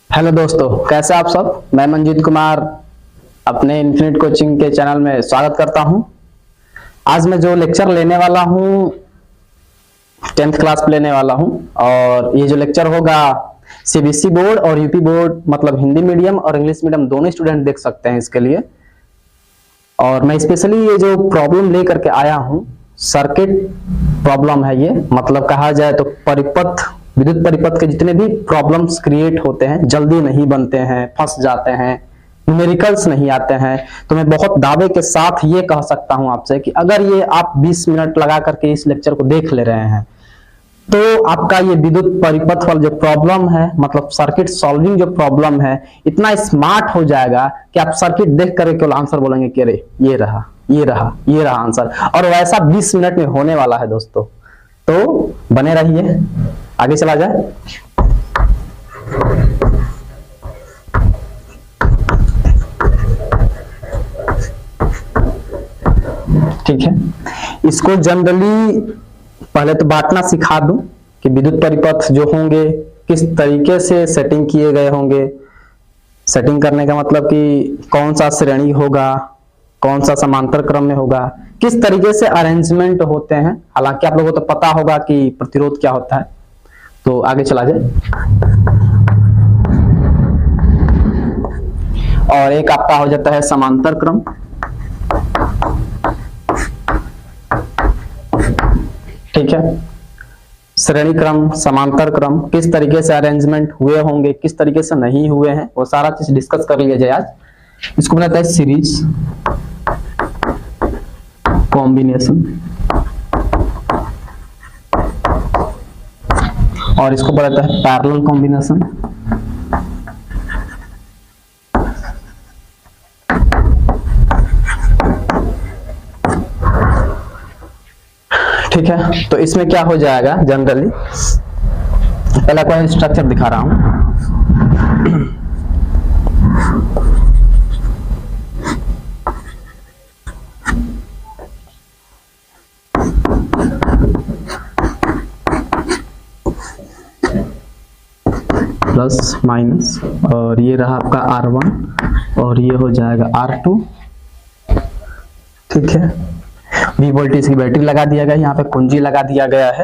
Hello दोस्तों, कैसे आप सब। मैं मंजीत कुमार अपने इन्फिनिट कोचिंग के चैनल में स्वागत करता हूं। आज मैं जो लेक्चर लेने वाला हूं 10th क्लास पे लेने वाला हूं और ये जो लेक्चर होगा सीबीएसई बोर्ड और यूपी बोर्ड मतलब हिंदी मीडियम और इंग्लिश मीडियम दोनों स्टूडेंट देख सकते हैं इसके लिए। और मैं स्पेशली ये जो प्रॉब्लम लेकर के आया हूं, सर्किट प्रॉब्लम है ये, मतलब कहा जाए तो परिपथ, विद्युत परिपथ के जितने भी प्रॉब्लम्स क्रिएट होते हैं, जल्दी नहीं बनते हैं, फंस जाते हैं, न्यूमेरिकल्स नहीं आते हैं, तो मैं बहुत दावे के साथ ये कह सकता हूं आपसे कि अगर ये आप 20 मिनट लगा करके इस लेक्चर को देख ले रहे हैं तो आपका ये विद्युत परिपथ वाला जो प्रॉब्लम है, मतलब सर्किट सॉल्विंग जो प्रॉब्लम है, इतना स्मार्ट हो जाएगा कि आप सर्किट देख करके केवल आंसर बोलेंगे कि अरे ये रहा, ये रहा, ये रहा आंसर। और वैसा 20 मिनट में होने वाला है दोस्तों, तो बने रहिए, आगे चला जाए। ठीक है, इसको जनरली पहले तो बांटना सिखा दूं कि विद्युत परिपथ जो होंगे किस तरीके से सेटिंग किए गए होंगे। सेटिंग करने का मतलब कि कौन सा श्रेणी होगा, कौन सा समांतर क्रम में होगा, किस तरीके से अरेंजमेंट होते हैं। हालांकि आप लोगों को तो पता होगा कि प्रतिरोध क्या होता है। तो आगे चला जाए। और एक आपका हो जाता है समांतर क्रम। ठीक है, श्रेणी क्रम, समांतर क्रम, किस तरीके से अरेंजमेंट हुए होंगे, किस तरीके से नहीं हुए हैं, वो सारा चीज डिस्कस कर लिया जाए आज। इसको बनाता है सीरीज कॉम्बिनेशन और इसको बनाता है पैरेलल कॉम्बिनेशन। ठीक है, तो इसमें क्या हो जाएगा जनरली, पहला कोई स्ट्रक्चर दिखा रहा हूं। प्लस माइनस, और ये रहा आपका R1 और ये हो जाएगा R2। ठीक है, V वोल्टेज की बैटरी लगा दिया गया, यहाँ पे कुंजी लगा दिया गया है।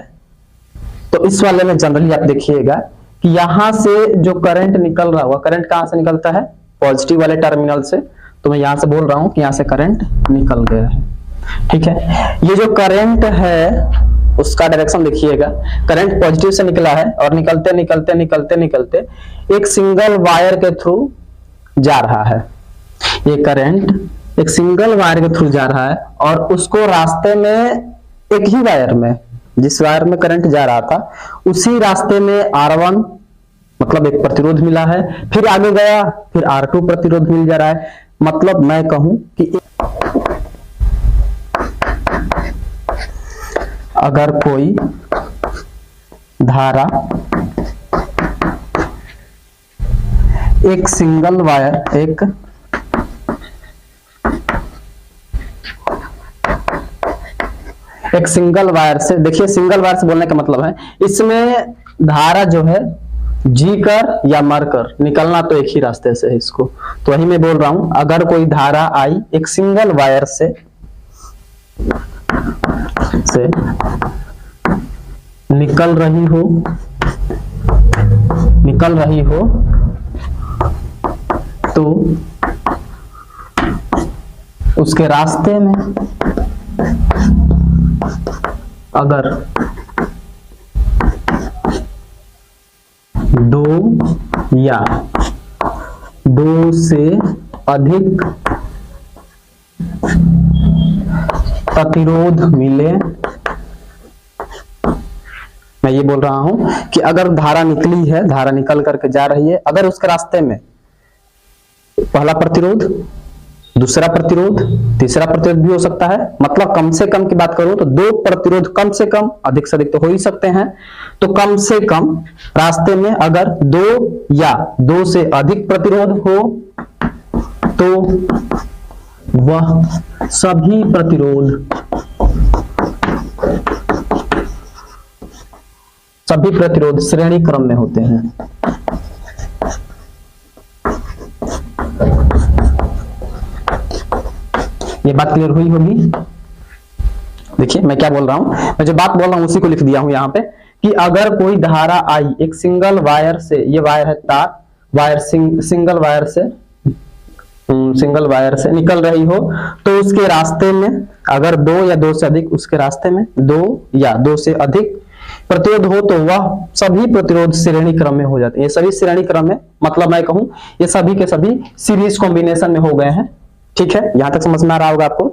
तो इस वाले में जनरली आप देखिएगा कि यहाँ से जो करंट निकल रहा हुआ, करंट कहाँ से निकलता है, पॉजिटिव वाले टर्मिनल से। तो मैं यहाँ से बोल रहा हूँ कि यहाँ से करंट निकल गया है। ठीक है, ये जो करंट है उसका डायरेक्शन देखिएगा, करंट पॉजिटिव से निकला है और निकलते निकलते निकलते निकलते एक सिंगल वायर के थ्रू जा रहा है। ये करंट एक सिंगल वायर के थ्रू जा रहा है और उसको रास्ते में एक ही वायर में, जिस वायर में करंट जा रहा था उसी रास्ते में R1 मतलब एक प्रतिरोध मिला है, फिर आगे गया, फिर R2 प्रतिरोध मिल जा रहा है। मतलब मैं कहूं कि अगर कोई धारा एक सिंगल वायर, एक सिंगल वायर से, देखिए सिंगल वायर से बोलने का मतलब है इसमें धारा जो है जी कर या मर कर निकलना तो एक ही रास्ते से है इसको। तो वही मैं बोल रहा हूं, अगर कोई धारा आई एक सिंगल वायर से निकल रही हो तो उसके रास्ते में अगर दो या दो से अधिक प्रतिरोध मिले, मैं ये बोल रहा हूं कि अगर धारा निकली है, धारा निकल करके जा रही है, अगर उसके रास्ते में पहला प्रतिरोध, दूसरा प्रतिरोध, तीसरा प्रतिरोध भी हो सकता है, मतलब कम से कम की बात करूं तो 2 प्रतिरोध कम से कम, अधिक से अधिक तो हो ही सकते हैं, तो कम से कम रास्ते में अगर 2 या 2 से अधिक प्रतिरोध हो तो वह सभी प्रतिरोध श्रेणी क्रम में होते हैं। ये बात क्लियर हुई होगी। देखिए मैं क्या बोल रहा हूं, मैं जो बात बोल रहा हूं उसी को लिख दिया हूं यहाँ पे कि अगर कोई धारा आई एक सिंगल वायर से, ये वायर है तार, वायर सिंगल वायर से निकल रही हो तो उसके रास्ते में अगर दो या दो से अधिक, उसके रास्ते में दो या दो से अधिक प्रतिरोध हो तो वह सभी प्रतिरोध श्रेणी क्रम में हो जाते हैं। ये सभी श्रेणी क्रम में, मतलब मैं कहूं ये सभी के सभी सीरीज कॉम्बिनेशन में हो गए हैं। ठीक है, यहां तक समझ में आ रहा होगा आपको।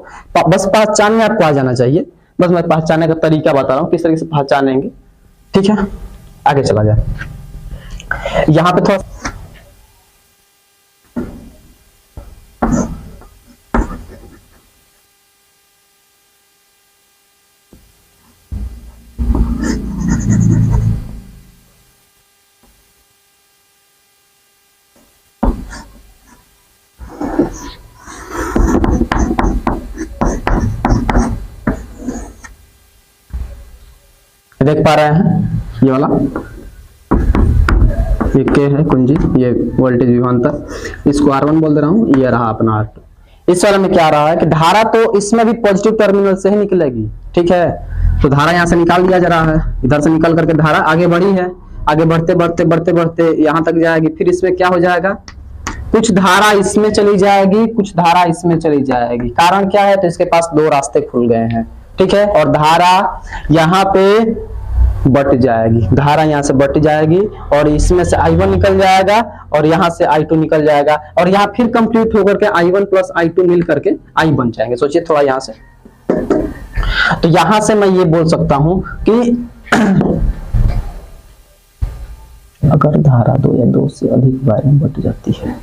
बस पहचानने आपको आ जाना चाहिए, बस मैं पहचानने का तरीका बता रहा हूं किस तरीके से पहचानेंगे। ठीक है, आगे चला जाए। यहां पे थोड़ा देख पा रहे हैं ये वाला, ये के है कुंजी, ये वोल्टेज विभवांतर, इसको R1 बोल दे रहा हूं, ये रहा अपना R2। इस वाले में क्या रहा है कि धारा तो इसमें भी पॉजिटिव टर्मिनल से ही निकलेगी। ठीक है, तो धारा यहां से निकाल दिया जा रहा है, इधर से निकल करके धारा आगे बढ़ी है, आगे बढ़ते बढ़ते बढ़ते बढ़ते यहां तक जाएगी। फिर इसमें क्या हो जाएगा, कुछ धारा इसमें चली जाएगी, कुछ धारा इसमें चली जाएगी। कारण क्या है, तो इसके पास दो रास्ते खुल गए हैं। ठीक है, और धारा यहाँ पे बट जाएगी, धारा यहाँ से बट जाएगी और इसमें से I1 निकल जाएगा और यहाँ से I2 निकल जाएगा और यहाँ फिर कंप्लीट होकर के I1 प्लस I2 मिल करके I बन जाएंगे। सोचिए थोड़ा यहाँ से, तो यहां से मैं ये बोल सकता हूं कि अगर धारा दो या दो से अधिक वायर में बट जाती है,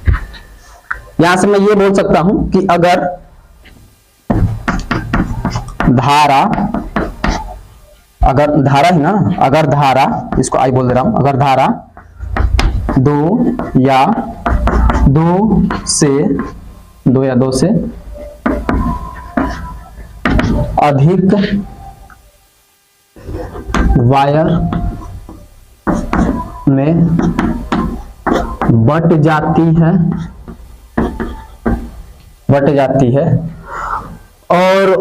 यहां से मैं ये बोल सकता हूं कि अगर धारा है ना, अगर धारा, इसको आई बोल दे रहा हूं, अगर धारा दो या दो से अधिक वायर में बट जाती है और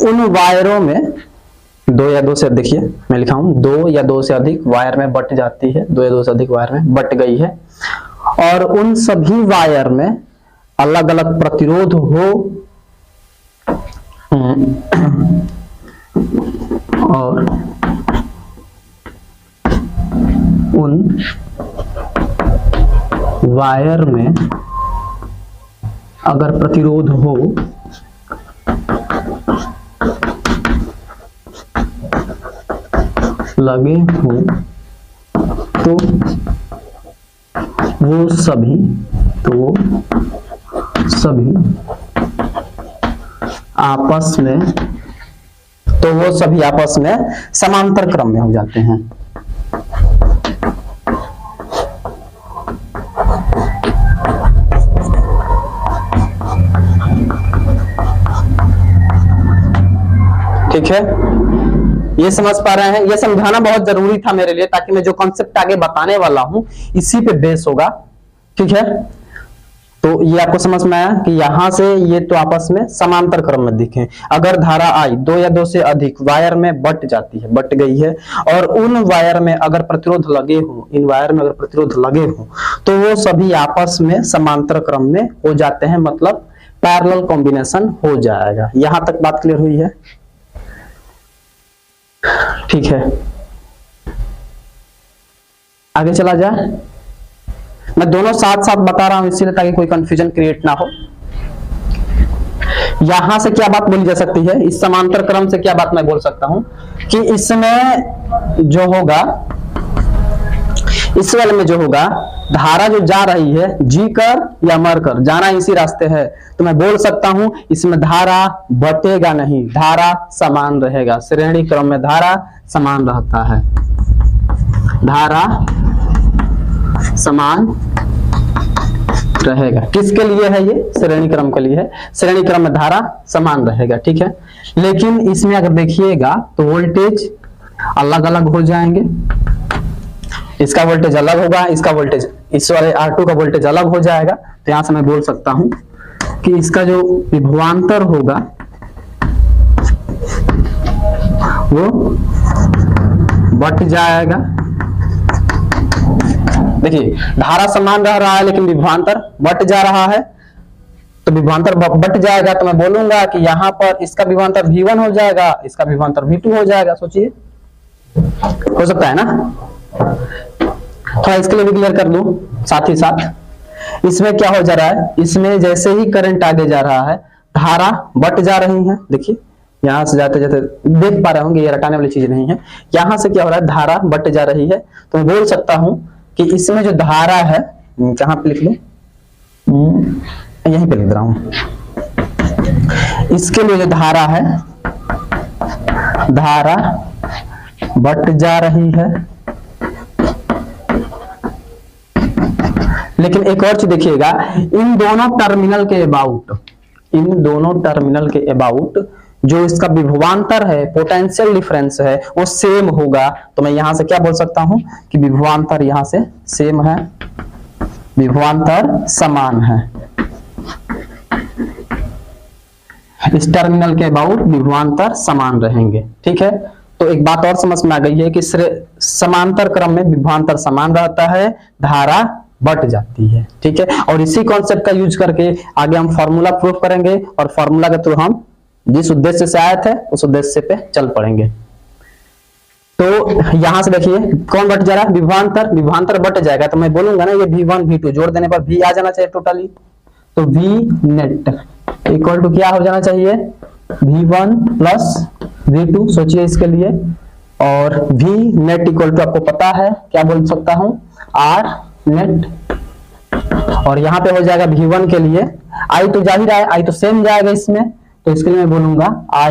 उन वायरों में दो या दो से, देखिए मैं लिखा हूं दो या दो से अधिक वायर में बट जाती है, दो या दो से अधिक वायर में बट गई है और उन सभी वायर में अलग अलग प्रतिरोध हो और उन वायर में अगर प्रतिरोध हो लगे हो तो वो सभी आपस में समांतर क्रम में हो जाते हैं। ठीक है, ये समझ पा रहे हैं, ये समझाना बहुत जरूरी था मेरे लिए, ताकि मैं जो कॉन्सेप्ट आगे बताने वाला हूं इसी पे बेस होगा। ठीक है, तो ये आपको समझ में आया कि यहां से ये तो आपस में समांतर क्रम में दिखे। अगर धारा आई दो या दो से अधिक वायर में बट जाती है, बट गई है और उन वायर में अगर प्रतिरोध लगे हो, इन वायर में अगर प्रतिरोध लगे हो तो वो सभी आपस में समांतर क्रम में हो जाते हैं, मतलब पैरेलल कॉम्बिनेशन हो जाएगा। यहां तक बात क्लियर हुई है? ठीक है, आगे चला जाए। मैं दोनों साथ साथ बता रहा हूं इसलिए ताकि कोई कंफ्यूजन क्रिएट ना हो। यहां से क्या बात बोली जा सकती है, इस समांतर क्रम से क्या बात मैं बोल सकता हूं कि इसमें जो होगा, इस वाले में जो होगा, धारा जो जा रही है जी कर या मर कर जाना इसी रास्ते है, तो मैं बोल सकता हूं इसमें धारा बटेगा नहीं, धारा समान रहेगा। श्रेणी क्रम में धारा समान रहता है, धारा समान रहेगा। किसके लिए है ये? श्रेणी क्रम के लिए है, श्रेणी क्रम में धारा समान रहेगा। ठीक है, लेकिन इसमें अगर देखिएगा तो वोल्टेज अलग अलग हो जाएंगे, इसका वोल्टेज अलग होगा, इसका वोल्टेज, इस वाले R2 का वोल्टेज अलग हो जाएगा। तो यहां से मैं बोल सकता हूं कि इसका जो विभवांतर होगा वो बढ़ जाएगा। देखिए धारा समान रह रहा है लेकिन विभवांतर बढ़ जा रहा है, तो विभवांतर बढ़ जाएगा तो मैं बोलूंगा कि यहाँ पर इसका विभवांतर V1 हो जाएगा, इसका विभवांतर V2 हो जाएगा। सोचिए, हो सकता है ना? थोड़ा इसके लिए भी क्लियर कर दूं साथ ही साथ। इसमें क्या हो जा रहा है, इसमें जैसे ही करंट आगे जा रहा है धारा बढ़ जा रही है। देखिए यहां से जाते जाते देख पा रहे होंगे, ये रटाने वाली चीज नहीं है। यहां से क्या हो रहा है, धारा बढ़ जा रही है, तो मैं बोल सकता हूं कि इसमें जो धारा है, कहां पे लिख लूं, यहीं पे लिख रहा हूं, इसके लिए जो धारा है, धारा बढ़ जा रही है। लेकिन एक और चीज देखिएगा, इन दोनों टर्मिनल के अबाउट, इन दोनों टर्मिनल के अबाउट जो इसका विभवांतर है, पोटेंशियल डिफरेंस है, वो सेम होगा। तो मैं यहां से क्या बोल सकता हूं कि विभवांतर यहां से सेम है, विभवांतर समान है। इस टर्मिनल के अबाउट विभवांतर समान रहेंगे। ठीक है, तो एक बात और समझ में आ गई है कि समांतर क्रम में विभवांतर समान रहता है, धारा बढ़ जाती है। ठीक है, और इसी कॉन्सेप्ट का यूज करके आगे हम फॉर्मूला प्रूफ करेंगे और फॉर्मूला के थ्रू हम जिस उद्देश्य से आए थे उस उद्देश्य पे चल पड़ेंगे। तो यहां से देखिए कौन बढ़ जा रहा है, विभवांतर, विभवांतर बढ़ जाएगा तो मैं बोलूंगा ना ये V1 V2 जोड़ देने पर V आ जाना चाहिए टोटली, तो V नेट इक्वल टू क्या हो जाना चाहिए, V1 प्लस V2। सोचिए इसके लिए, और V नेट इक्वल टू आपको पता है क्या बोल सकता हूं, R नेट, और यहाँ पे हो जाएगा V1 के लिए I तो जाहिर है, I तो सेम जाएगा इसमें, तो इसके लिए मैं बोलूंगा I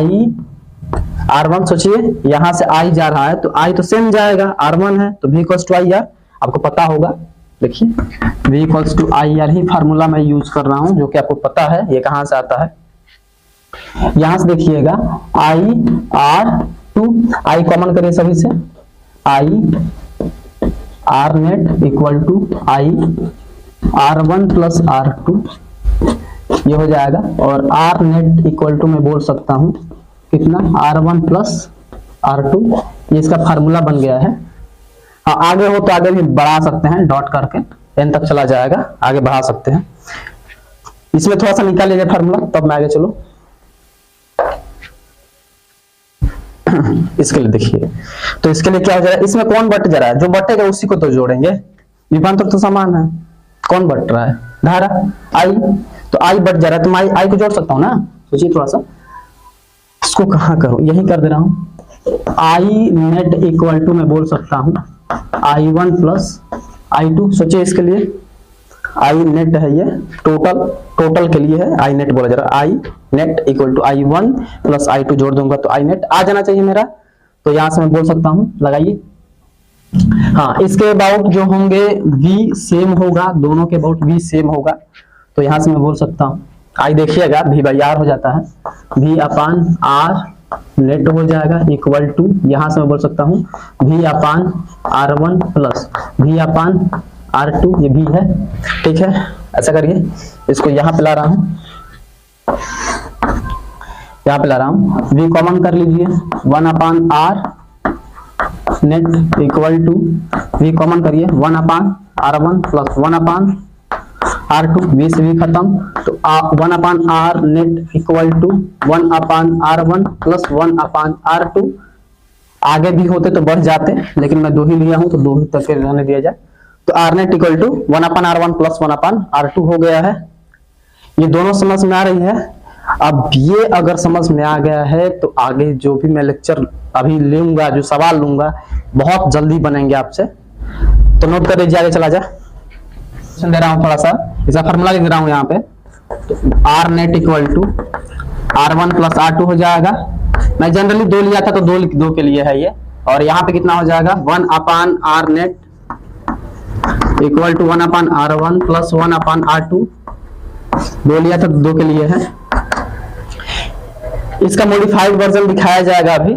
R1। सोचिए यहां से I जा रहा है तो I तो सेम जाएगा, R1 है तो V इक्वल्स टू IR, आपको पता होगा। देखिए V इक्वल्स टू IR ही फार्मूला मैं यूज कर रहा हूं, जो कि आपको पता है ये कहां से आता है। यहां से देखिएगा I R2, I कॉमन करिए सभी से, I R net equal to I R1 plus R2, ये हो जाएगा। और R नेट इक्वल टू मैं बोल सकता हूं कितना, R1 प्लस R2, ये इसका फार्मूला बन गया है। हाँ, आगे हो तो आगे भी बढ़ा सकते हैं, डॉट करके n तक चला जाएगा, आगे बढ़ा सकते हैं। इसमें थोड़ा सा निकाल लीजिए फार्मूला, तब मैं आगे चलो। इसके लिए देखिए, तो इसके लिए क्या हो जाएगा, इसमें कौन बढ़ जा रहा है, जो बढ़ेगा उसी को तो जोड़ेंगे, विभवांतर तो समान है। कौन बढ़ रहा है, धारा I, तो I बढ़ जा रहा है तो मैं I को जोड़ सकता हूं ना। सोचिए थोड़ा सा, इसको कहां करूं, यही कर दे रहा हूं। I नेट इक्वल टू मैं बोल सकता हूं I1 प्लस I2। सोचिए इसके लिए I नेट है, ये टोटल के लिए है, I नेट बोला जा रहा है। I net equal to I1 plus I2 जोड़ दूंगा तो I नेट आ जाना चाहिए मेरा। तो यहां से मैं बोल सकता हूं, लगाइए। हाँ, इसके अबाउट जो होंगे V सेम होगा, दोनों के अबाउट V सेम होगा, तो यहां से मैं बोल सकता हूं I देखिएगा V बाई R हो जाता है, V अपान R नेट हो जाएगा इक्वल टू, यहां से मैं बोल सकता हूं V अपान R1 प्लस V अपान R2, ये V है। ठीक है, ऐसा करिए, इसको यहां पे ला रहा हूं, यहां पे ला रहा हूं, V कॉमन कर लीजिए, 1 upon R net equal to, V common करिए, 1 upon R1 plus 1 upon R2, V से V खत्म, तो 1 upon R net equal to 1 upon R1 plus 1 upon R2। आगे भी होते तो बढ़ जाते, लेकिन मैं 2 ही लिया हूं तो 2 ही तक रहने दिया जाए। तो R net equal to 1 upon R1 plus 1 upon R2 हो गया है। ये दोनों समझ में आ रही है। अब ये अगर समझ में आ गया है तो आगे जो भी मैं लेक्चर अभी लूंगा, जो सवाल लूंगा, बहुत जल्दी बनेंगे आपसे, तो नोट कर लीजिए, आगे चला जाए। दे रहा हूं थोड़ा सा, इसका फार्मूला लिख रहा हूं यहाँ पे, तो R net equal to R1 plus R2 हो जाएगा। मैं जनरली 2 लिया था तो 2 के लिए है ये, और यहाँ पे कितना हो जाएगा, 1 upon R net equal to 1 upon R1 plus 1 upon R2, 2 लिया था तो 2 के लिए है। इसका मॉडिफाइड वर्जन दिखाया जाएगा अभी,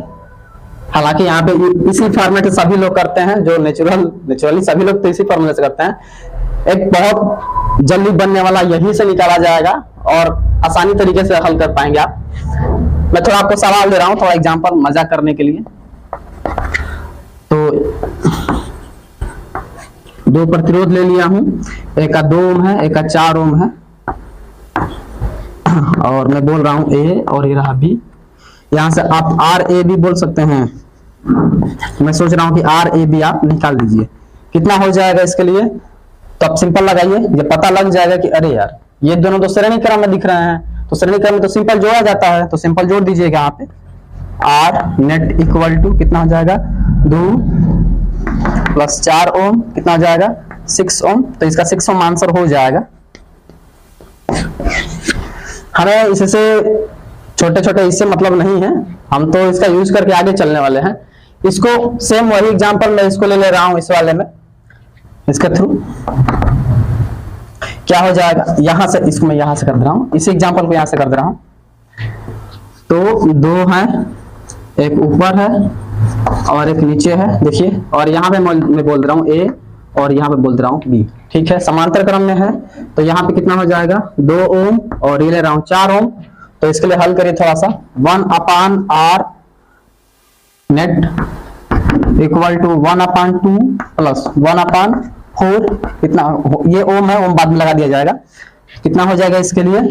हालांकि यहाँ पे इसी फॉर्मेट से सभी लोग करते हैं, जो नेचुरली सभी लोग तो इसी फॉर्मूले से करते हैं। एक बहुत जल्दी बनने वाला यही से निकाला जाएगा और आसानी तरीके से हल कर पाएंगे आप। मैं थोड़ा आपको सवाल दे रहा हूं, थोड़ा एग्जांपल मजा करने के लिए। तो 2 प्रतिरोध ले लिया हूं, एक का 2 ओम है, एक का 4 ओम है, और मैं बोल रहा हूं ए और ये रहा बी। यहां से आप आर ए बी बोल सकते हैं। मैं सोच रहा हूं कि आर ए बी आप निकाल दीजिए, कितना हो जाएगा इसके लिए। तो आप सिंपल लगाइए, ये पता लग जाएगा कि अरे यार ये दोनों तो श्रेणी क्रम में दिख रहे हैं, तो श्रेणी क्रम में तो सिंपल जोड़ा जाता है, तो सिंपल जोड़ दीजिएगा यहाँ पे। आर नेट इक्वल टू कितना हो जाएगा 2 प्लस 4 ओम, कितना हो जाएगा 6 ओम। तो इसका 6 ओम आंसर हो जाएगा। हमें इससे छोटे छोटे इससे मतलब नहीं है, हम तो इसका यूज करके आगे चलने वाले हैं। इसको सेम वही एग्जांपल मैं इसको ले रहा हूं, इस वाले में, इसके थ्रू क्या हो जाएगा। यहां से इसको मैं यहां से कर दे रहा हूं, इस एग्जांपल को यहां से कर दे रहा हूं। तो 2 है, एक ऊपर है और एक नीचे है, देखिए। और यहाँ पे मैं बोल रहा हूँ ए और यहाँ पे बोल रहा हूँ बी, ठीक है, समांतर क्रम में है। तो यहाँ पे कितना हो जाएगा 2 ओम और ये ले रहा हूँ 4 ओम। तो इसके लिए हल करिए थोड़ा सा। 1/r net equal to 1/2 plus 1/4, कितना ये ओम है, ओम बाद में लगा दिया जाएगा। कितना हो जाएगा इसके लिए,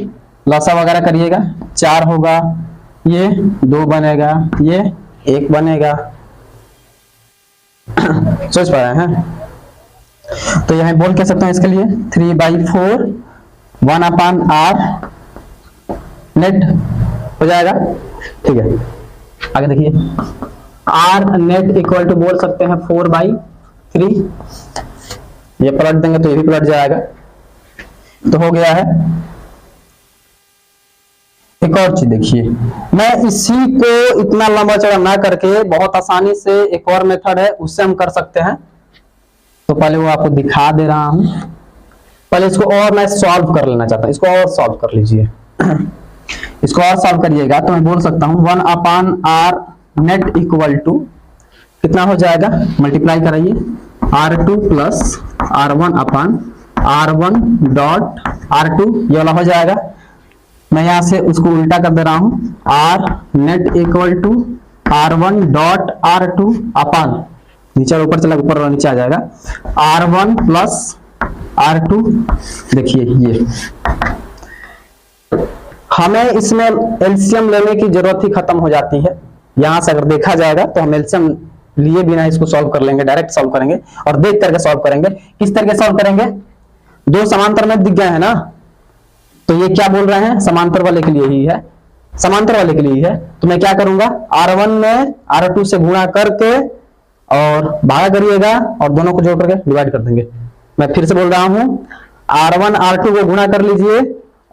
लसा वगैरह करिएगा, 4 होगा, ये 2 बनेगा, ये 1 बनेगा। सोच पा रहे हैं। तो यह बोल कह सकते हैं इसके लिए 3/4 1/r नेट हो जाएगा, ठीक है। आगे देखिए, r नेट इक्वल टू बोल सकते हैं 4/3, ये पलट देंगे तो ये भी पलट जाएगा, तो हो गया है। एक और चीज देखिए, मैं इसी को इतना लंबा चौड़ा ना करके बहुत आसानी से एक और मेथड है उससे हम कर सकते हैं। तो पहले वो आपको दिखा दे रहा हूं, पहले इसको और मैं सॉल्व कर लेना चाहता हूं। इसको और सॉल्व कर लीजिए, इसको और सॉल्व करिएगा तो मैं बोल सकता हूं 1/r नेट इक्वल टू कितना हो जाएगा, मल्टीप्लाई कराइए, r2 plus r1 dot r2, ये वाला हो जाएगा। मैं यहां से उसको उल्टा कर दे रहा हूं, r net equal to r1 dot r2 upon, नीचे ऊपर चला ऊपर वाला नीचे आ जाएगा, r1 प्लस r2। देखिए ये हमें इसमें एलसीएम लेने की जरूरत ही खत्म हो जाती है। यहां से अगर देखा जाएगा तो हम एलसीएम लिए बिना इसको सॉल्व कर लेंगे, डायरेक्ट सॉल्व करेंगे और देख करके सॉल्व करेंगे। किस तरह सॉल्व करेंगे, 2 समांतर में दिख गए हैं ना, तो ये क्या बोल रहे हैं, समांतर वाले के लिए ही है, समांतर वाले के लिए ही है। तो मैं क्या करूंगा, r1 में r2 से गुणा करके और भागा करिएगा और दोनों को जोड़ करके डिवाइड कर देंगे। मैं फिर से बोल रहा हूं, r1 r2 को गुणा कर लीजिए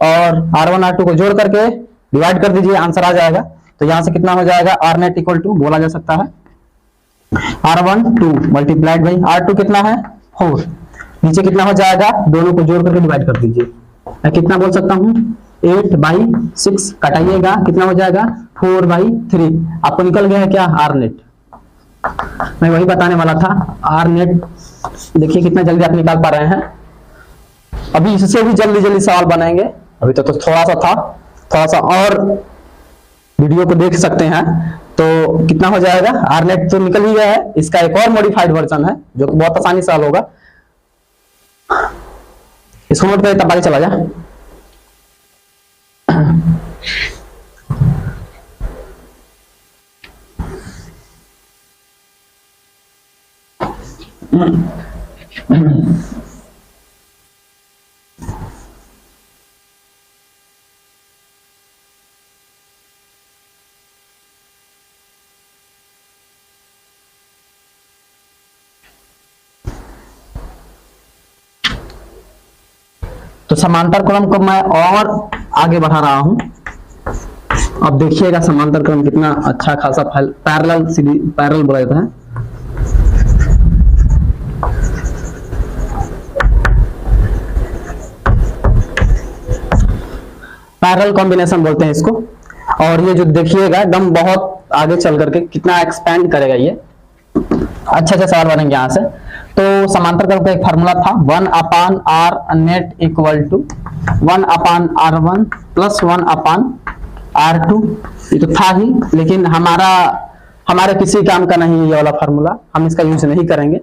और r1 r2 को जोड़ करके डिवाइड कर दीजिए, आंसर आ जाएगा। तो यहां से कितना हो जाएगा, r नेट इक्वल टू बोला जा सकता है r1 2 मल्टीप्लाइड बाई r2 कितना है 4, नीचे कितना हो जाएगा, दोनों को जोड़ करके डिवाइड कर दीजिए। मैं कितना बोल सकता हूं 8/6, कटाइएगा कितना हो जाएगा 4/3। आपको निकल गया है क्या, r नेट। मैं वही बताने वाला था, r नेट देखिए कितना जल्दी आप निकाल पा रहे हैं। अभी इससे भी जल्दी जल्दी सवाल बनाएंगे, अभी तो थोड़ा सा था, थोड़ा सा और वीडियो को देख सकते हैं। तो कितना हो जाएगा, r नेट तो निकल ही गया है, इसका एक और मॉडिफाइड वर्जन है जो कि बहुत आसानी से हल होगा। इसको नोट करें तब आगे चला जा। तो समांतर क्रम को मैं और आगे बढ़ा रहा हूं। अब देखिएगा समांतर क्रम कितना अच्छा खासा पैरेलल बोला जाता है। पैरेलल कॉम्बिनेशन बोलते हैं इसको। और ये जो देखिएगा एकदम बहुत आगे चल करके कितना एक्सपेंड करेगा, ये अच्छे सवाल बनेंगे यहाँ से। तो समांतर क्रम का एक फार्मूला था 1/r net equal to 1/r1 plus 1/r2 R2 ये तो था ही, लेकिन हमारे किसी काम का नहीं है ये वाला फार्मूला, हम इसका यूज नहीं करेंगे।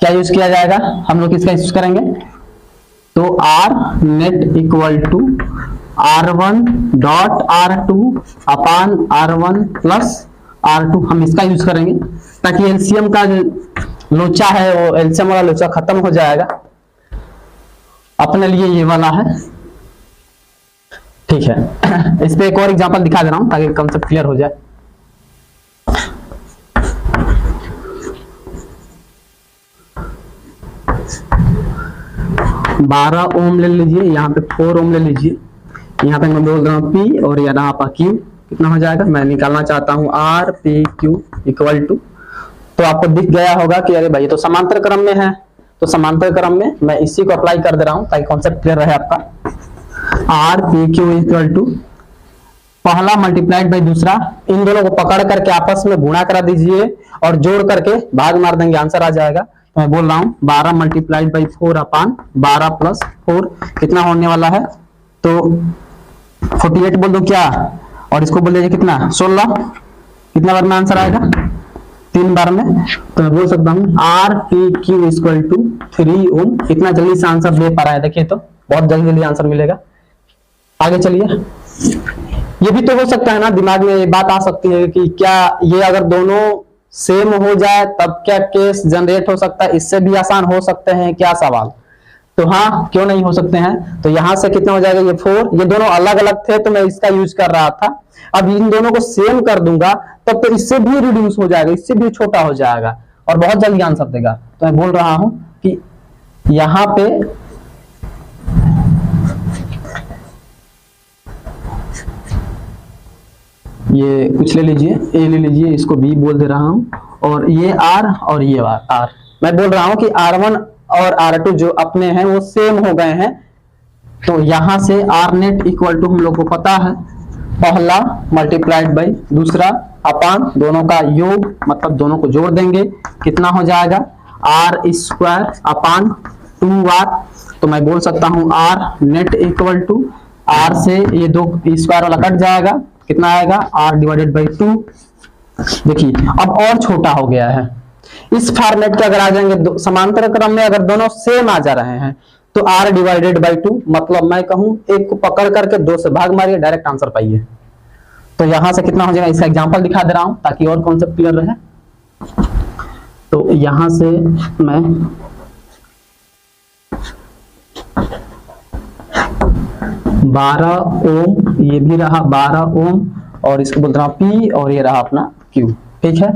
क्या यूज किया जाएगा, हम लोग इसका यूज करेंगे, तो R net equal to R1 dot R2 upon R1 plus R2, हम इसका यूज करेंगे ताकि एलसीएम का जो लोचा है वो एलसीएम वाला लोचा खत्म हो जाएगा। अपने लिए ये वाला है, ठीक है। इस पे एक और एग्जांपल दिखा दे रहा हूं ताकि कंसेप्ट क्लियर हो जाए। बारह ओम ले लीजिए, यहाँ पे 4 ओम ले लीजिए, यहाँ पे मैं बोल रहा हूँ P और यहाँ पर Q, कितना हो जाएगा, मैं निकालना चाहता हूँ R P Q equal to, तो आपको दिख गया होगा कि अरे भाई तो समांतर क्रम में है, तो समांतर क्रम में मैं इसी को अप्लाई कर दे रहा हूँ ताकि कॉन्सेप्ट क्लियर रहे आपका। R P Q equal to पहला मल्टीप्लाइड बाई दूसरा, इन दोनों को पकड़ करके आपस में गुणा करा दीजिए और जोड़ करके भाग मार देंगे, आंसर आ जाएगा। मैं बोल रहा हूँ 12 मल्टीप्लाइड बाई 4 अपान 12 प्लस 4 कितना होने वाला है, तो 48 बोल दो क्या, और इसको बोल दीजिए कितना 16, कितना बार में आंसर आएगा 3 बार में, तो मैं बोल सकता हूँ R P Q equal to 3 ohm. कितना जल्दी से आंसर दे पा रहा है, देखिए तो बहुत जल्दी जल्दी आंसर मिलेगा। आगे चलिए, ये भी तो हो सकता है ना, दिमाग में ये बात आ सकती है कि क्या ये अगर दोनों सेम हो जाए तब क्या केस जनरेट हो सकता है, इससे भी आसान हो सकते हैं क्या सवाल, तो हाँ क्यों नहीं हो सकते हैं। तो यहां से कितना हो जाएगा, ये 4, ये दोनों अलग अलग थे तो मैं इसका यूज कर रहा था, अब इन दोनों को सेम कर दूंगा तब तो इससे भी रिड्यूस हो जाएगा, इससे भी छोटा हो जाएगा और बहुत जल्दी आंसर देगा। तो मैं बोल रहा हूं कि यहां पे ये कुछ ले लीजिए, ए ले लीजिए, इसको बी बोल दे रहा हूं, और ये आर और ये आर, मैं बोल रहा हूं कि R1 और R2 जो अपने हैं वो सेम हो गए हैं, तो यहां से R नेट इक्वल टू हम लोग को पता है पहला मल्टीप्लाइड बाई दूसरा अपान दोनों का योग, मतलब दोनों को जोड़ देंगे, कितना हो जाएगा R स्क्वायर अपान 2R, तो मैं बोल सकता हूं R net equal to R से ये दो स्क्वायर वाला कट जाएगा, कितना आएगा R डिवाइडेड बाई 2। देखिए अब और छोटा हो गया है, इस फॉर्मेट के अगर आ जाएंगे समांतर क्रम में, अगर दोनों सेम आ जा रहे हैं तो R डिवाइडेड बाई 2, मतलब मैं कहूं एक को पकड़ करके 2 से भाग मारिए, डायरेक्ट आंसर पाइए। तो यहां से कितना हो जाएगा, इसका एग्जांपल दिखा दे रहा हूं ताकि और कॉन्सेप्ट क्लियर रहे। तो यहां से मैं 12 ओम, ये भी रहा 12 ओम, और इसको बोल रहा हूं P और ये रहा अपना Q, ठीक है।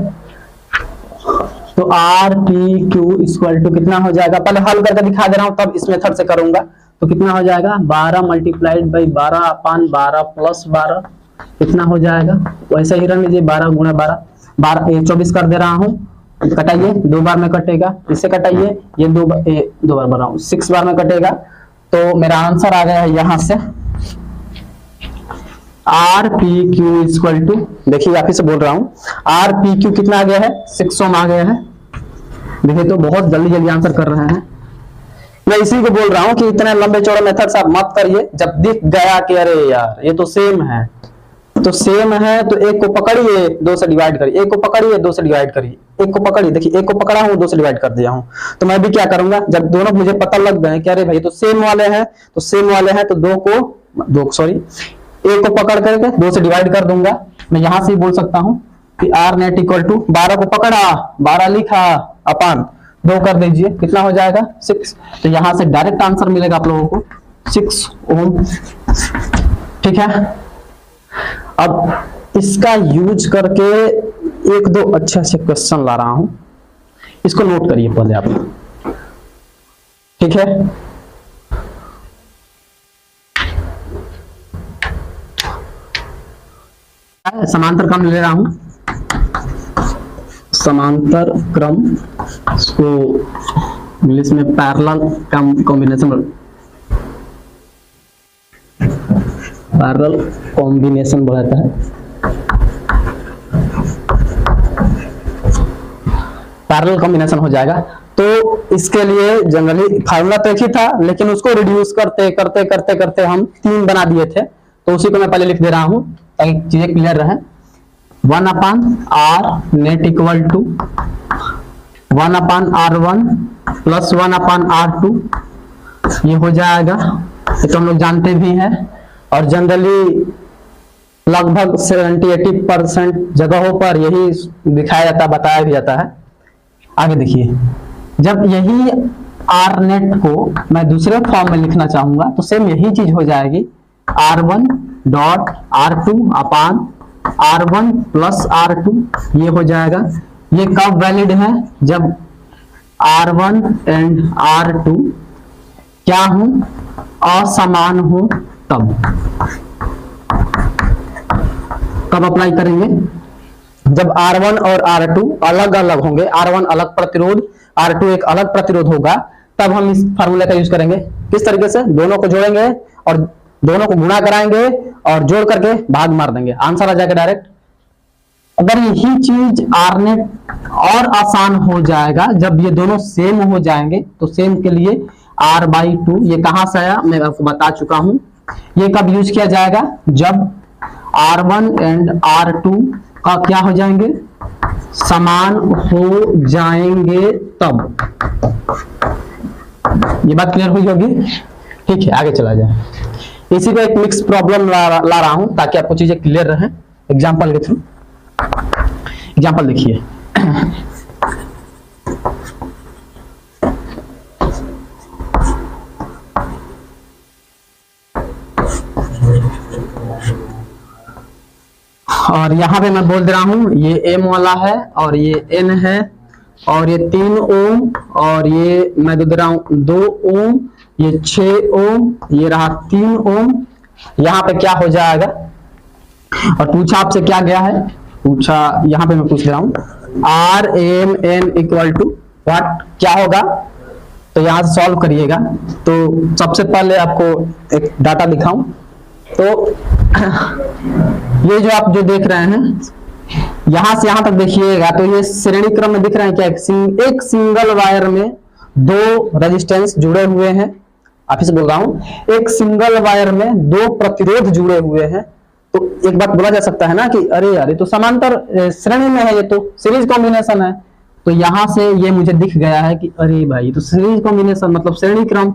तो R P Q equal to कितना हो जाएगा, पहले हल करके दिखा दे रहा हूं तब इस मेथड से करूंगा, तो कितना हो जाएगा 12 मल्टीप्लाइड बाई 12 अपान 12 प्लस 12, कितना हो जाएगा, वैसे ही रन लीजिए 12 गुणा 12, 24 कर दे रहा हूं, कटाइए 2 बार में कटेगा, इससे कटाइए ये 2 बार बना रहा हूं 6 बार में कटेगा, तो मेरा आंसर आ गया है यहां से R P Q equal to, देखिए आप से बोल रहा हूं R P Q कितना आ गया है 6 ओम आ गया है, देखिए तो बहुत जल्दी जल्दी आंसर कर रहे हैं। मैं इसी को बोल रहा हूं कि इतने लंबे चौड़े मेथड से आप मत करिए, जब दिख गया कि अरे यार ये तो सेम है, तो सेम है तो एक को पकड़िए 2 से डिवाइड करिए, एक को पकड़िए 2 से डिवाइड करिए, एक को पकड़िए, देखिए एक को पकड़ा हूं 2 से डिवाइड कर दिया हूं, तो मैं भी क्या करूंगा, जब दोनों मुझे पता लग गए कि अरे भाई तो सेम वाले हैं, तो सेम वाले हैं तो एक को पकड़ करके 2 से डिवाइड कर दूंगा। मैं यहां से बोल सकता हूं कि R नेट इक्वल टू 12 को पकड़ा 12 लिखा अपान 2 कर दीजिए, कितना हो जाएगा 6, तो यहां से डायरेक्ट आंसर मिलेगा आप लोगों को 6 ओम, ठीक है। अब इसका यूज करके 1-2 अच्छे से क्वेश्चन ला रहा हूं, इसको नोट करिए पहले आप, ठीक है। समांतर क्रम ले रहा हूं, समांतर क्रम को इंग्लिश में पैरेलल कॉम्बिनेशन, पैरेलल कॉम्बिनेशन बोलता है, पैरेलल कॉम्बिनेशन हो जाएगा। तो इसके लिए जनरली फार्मूला तो एक ही था, लेकिन उसको रिड्यूस करते करते करते करते हम 3 बना दिए थे, तो उसी को मैं पहले लिख दे रहा हूं ताकि चीजें क्लियर रहे। 1/r net equal to 1/r1 plus 1/r2, ये हो जाएगा। ये तो हम लोग जानते भी हैं और जनरली लगभग 70-80% जगहों पर यही दिखाया जाता है, बताया भी जाता है। आगे देखिए, जब यही आर नेट को मैं दूसरे फॉर्म में लिखना चाहूंगा तो सेम यही चीज हो जाएगी, r1 dot r2 upon r1 plus r2, ये हो जाएगा। ये कब वैलिड है? जब r1 एंड r2 क्या हो? असमान हो तब। कब अप्लाई करेंगे? जब R1 और R2 अलग अलग होंगे, R1 अलग प्रतिरोध, R2 एक अलग प्रतिरोध होगा, तब हम इस फार्मूले का यूज करेंगे। किस तरीके से? दोनों को जोड़ेंगे और दोनों को गुणा कराएंगे और जोड़ करके भाग मार देंगे, आंसर आ जाएगा डायरेक्ट। अगर यही चीज R नेट और आसान हो जाएगा जब ये दोनों सेम हो जाएंगे, तो सेम के लिए R/2, ये कहां से आया मैं आपको बता चुका हूं। ये कब यूज किया जाएगा? जब R1 एंड R2 का क्या हो जाएंगे? समान हो जाएंगे तब। ये बात क्लियर हुई होगी? ठीक है, आगे चला जाए। इसी को एक मिक्स प्रॉब्लम ला रहा हूं ताकि आपको चीजें क्लियर रहे एग्जांपल के थ्रू। एग्जांपल देखिए, और यहां पे मैं बोल दे रहा हूं ये m वाला है और ये n है और ये 3 ओम और ये मैं दे रहा हूं 2 ओम, ये 6 ओम, ये रहा 3 ओम। यहाँ पे क्या हो जाएगा? और पूछा आपसे क्या गया है? पूछा यहाँ पे मैं पूछ रहा हूँ RMN इक्वल टू व्हाट, क्या होगा? तो यहाँ से सॉल्व करिएगा। तो सबसे पहले आपको एक डाटा दिखाऊं तो ये जो आप जो देख रहे हैं यहां से यहां तक देखिएगा तो ये श्रेणी क्रम में दिख रहे हैं क्या? एक सिंगल वायर में 2 रेजिस्टेंस जुड़े हुए हैं। आप इसे बोल रहा हूं, एक सिंगल वायर में 2 प्रतिरोध जुड़े हुए हैं। तो एक बात बोला जा सकता है ना कि अरे यार ये तो समांतर श्रेणी में है, ये तो सीरीज कॉम्बिनेशन है। तो यहां से ये मुझे दिख गया है कि अरे भाई ये तो सीरीज कॉम्बिनेशन मतलब श्रेणी क्रम।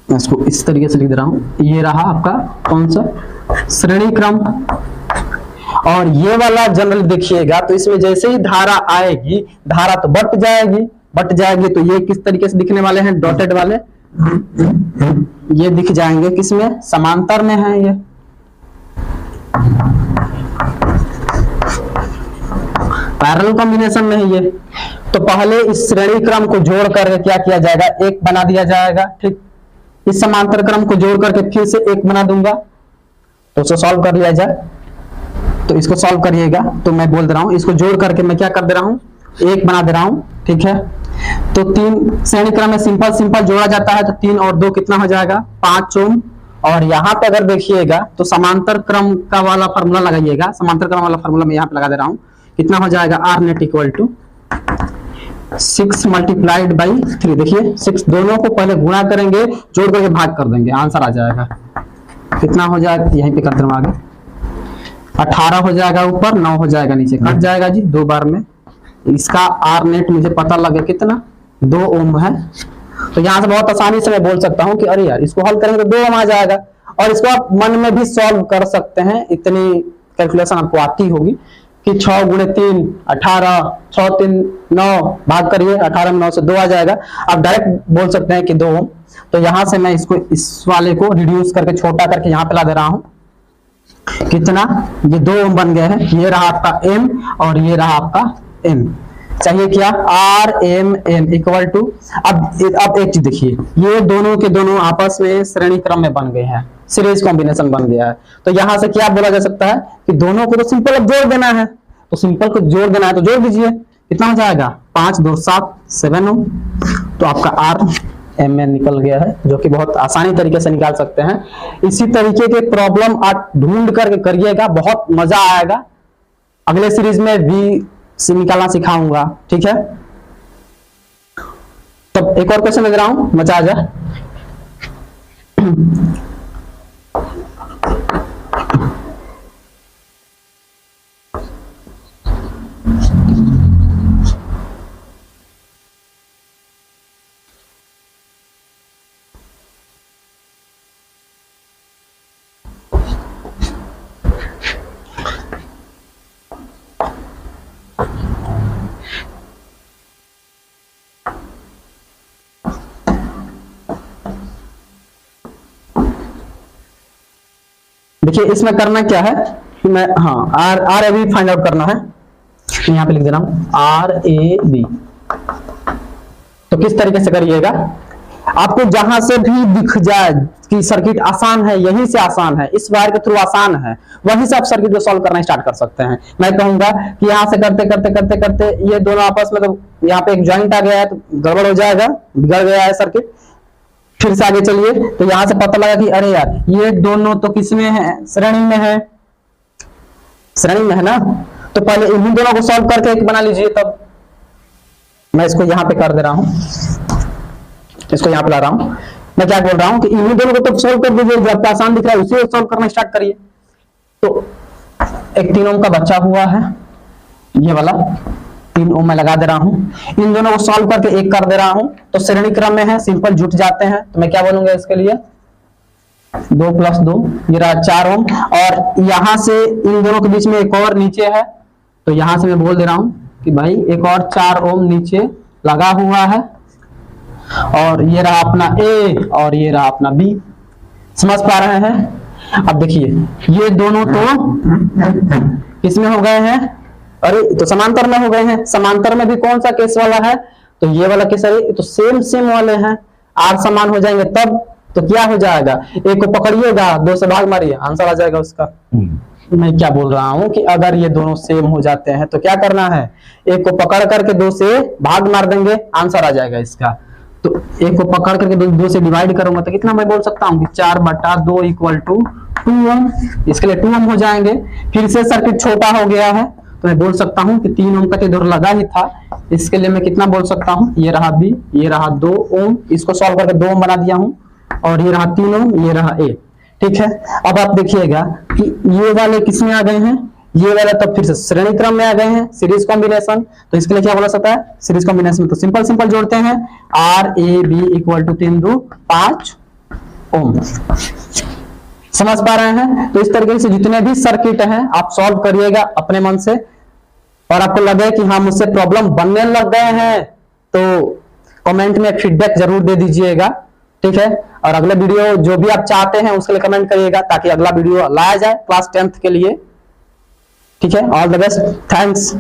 इसको इस तरीके से लिख दे रहा हूं, ये रहा आपका कौन सा? श्रेणी क्रम। और ये वाला जनरल देखिएगा तो इसमें जैसे ही धारा आएगी, धारा तो बट जाएगी। तो ये किस तरीके से दिखने वाले हैं? डॉटेड वाले ये दिख जाएंगे किसमें? समांतर में है ये। पैरेलल कॉम्बिनेशन में है ये। तो पहले इस श्रेणी क्रम को जोड़ करके क्या किया जाएगा? एक बना दिया जाएगा। ठीक, इस समांतर क्रम को जोड़ करके फिर से एक बना दूंगा। तो उसे सॉल्व कर लिया जाए। तो इसको सॉल्व करिएगा। तो मैं बोल दे रहा हूं इसको जोड़ करके मैं क्या कर दे रहा हूं? एक बना दे रहा हूं। ठीक है, तो 3 श्रेणी क्रम में सिंपल जोड़ा जाता है। तो 3 और 2 कितना हो जाएगा? 5 ओम। और यहाँ पे अगर देखिएगा तो समांतर क्रम का वाला फार्मूला लगाइएगा। समांतर क्रम वाला फार्मूला मैं यहाँ पे लगा दे रहा हूँ। कितना हो जाएगा? R net equal to 6 multiplied by 3। देखिए 6, दोनों को पहले गुणा करेंगे, जोड़ करके भाग कर देंगे, आंसर आ जाएगा। कितना हो जाएगा? यहीं पे करते हैं आगे। 18 हो जाएगा ऊपर, 9 हो जाएगा नीचे, कट जाएगा जी 2 बार में। इसका R नेट मुझे पता लगे कितना? 2 ओम है। तो यहाँ से बहुत आसानी से मैं बोल सकता हूँ कि अरे यार इसको हल करेंगे तो 2 ओम आ जाएगा। और इसको आप मन में भी सॉल्व कर सकते हैं, इतनी कैलकुलेशन आपको आती होगी कि 6 गुणे 3 18, 6 3 9, भाग करिए 18 में 9 से 2 आ जाएगा। आप डायरेक्ट बोल सकते हैं कि 2 ओम। तो यहां से मैं इसको इस वाले को रिड्यूस करके छोटा करके यहाँ पे ला दे रहा हूं। कितना? ये 2 ओम बन गए हैं। ये रहा आपका M और ये रहा आपका N। चाहिए क्या? RMN इक्वल टू, अब एक चीज देखिए, ये दोनों के दोनों आपस में श्रेणी क्रम में बन गए हैं, सीरीज कॉम्बिनेशन बन गया है। तो यहां से क्या बोला जा सकता है कि दोनों को तो सिंपल अब जोड़ देना है। तो सिंपल को जोड़ देना है तो जोड़ दीजिए। कितना हो जाएगा? 5 2 7 7 ओम। तो आपका RMN निकल गया है, जो कि बहुत आसानी तरीके से निकाल सकते हैं। इसी तरीके के प्रॉब्लम आप ढूंढ करके करिएगा, बहुत मजा आएगा। अगले सीरीज में V से निकालना सिखाऊंगा। ठीक है, तब एक और क्वेश्चन दे रहा हूं, मजा आ जाए। देखिए इसमें करना क्या है कि मैं R R A B find out करना है। यहाँ पे लिख दे रहा हूं आर ए बी। तो किस तरीके से करिएगा, आपको जहां से भी दिख जाए कि सर्किट आसान है, यहीं से आसान है, इस वायर के थ्रू आसान है, वहीं से आप सर्किट को सॉल्व करना स्टार्ट कर सकते हैं। मैं कहूंगा कि यहां से करते करते करते करते ये दोनों आपस में, तो यहाँ पे एक ज्वाइंट आ गया है तो गड़बड़ हो जाएगा, बिगड़ गया है सर्किट। फिर से आगे चलिए, तो यहां से पता लगा कि अरे यार ये दोनों तो किसमें है, श्रेणी में है, श्रेणी में है ना। तो पहले इन्हीं दोनों को सॉल्व करके एक बना लीजिए। तब मैं इसको यहां पे कर दे रहा हूं, इसको यहां पे ला रहा हूं। मैं क्या बोल रहा हूं कि इन्हीं दोनों को तो सॉल्व कर दीजिए, जब आसान दिख रहा है उसे सॉल्व करना स्टार्ट करिए। तो एक 3 ओम का बचा हुआ है, ये वाला 3 ओम मैं लगा दे रहा हूं। इन दोनों को सॉल्व करके एक कर दे रहा हूं, तो श्रेणी क्रम में है, सिंपल जुट जाते हैं। तो मैं क्या बोलूंगा इसके लिए, 2 + 2 ये रहा 4 ओम। और यहां से इन दोनों के बीच में एक और नीचे है, तो यहां से मैं बोल दे रहा हूं कि भाई एक और 4 ओम नीचे लगा हुआ है। और ये रहा अपना ए और ये रहा अपना बी। समझ पा रहे हैं? अब देखिए ये दोनों तो किसमें हो गए हैं, अरे तो समांतर में हो गए हैं। समांतर में भी कौन सा केस वाला है, तो ये वाला केस है। तो सेम सेम वाले हैं, आर समान हो जाएंगे तब तो क्या हो जाएगा, एक को पकड़िएगा 2 से भाग मारिए, आंसर आ जाएगा उसका। मैं क्या बोल रहा हूं कि अगर ये दोनों सेम हो जाते हैं तो क्या करना है, एक को पकड़ करके 2 से भाग मार देंगे, आंसर आ जाएगा इसका। तो एक को पकड़ करके 2 से डिवाइड करूंगा तो कितना मैं बोल सकता हूँ कि 4/2 = 2 ओम। इसके लिए 2 ओम हो जाएंगे। फिर से सर्किट छोटा हो गया है तो मैं बोल सकता हूँ कि 3 ओम का इधर लगा ही था, इसके लिए मैं कितना बोल सकता हूँ, ये रहा बी, ये रहा 2 ओम। इसको सॉल्व करके 2 ओम बना दिया हूँ, और ये रहा 3 ओम, ये रहा ए। ठीक है, अब आप देखिएगा कि ये वाले किसमें आ गए हैं, ये वाला तब फिर से श्रेणी क्रम में आ गए हैं, सीरीज कॉम्बिनेशन। तो इसके लिए क्या बोला सकता है, सीरीज कॉम्बिनेशन में तो सिंपल सिंपल जोड़ते हैं, आर ए बी = 3 2 5 ओम। समझ पा रहे हैं? तो इस तरीके से जितने भी सर्किट हैं आप सॉल्व करिएगा अपने मन से, और आपको लगे कि हाँ मुझसे प्रॉब्लम बनने लग गए हैं तो कमेंट में फीडबैक जरूर दे दीजिएगा। ठीक है, और अगले वीडियो जो भी आप चाहते हैं उसके लिए कमेंट करिएगा ताकि अगला वीडियो लाया जाए क्लास 10th के लिए। ठीक है, ऑल द बेस्ट, थैंक्स।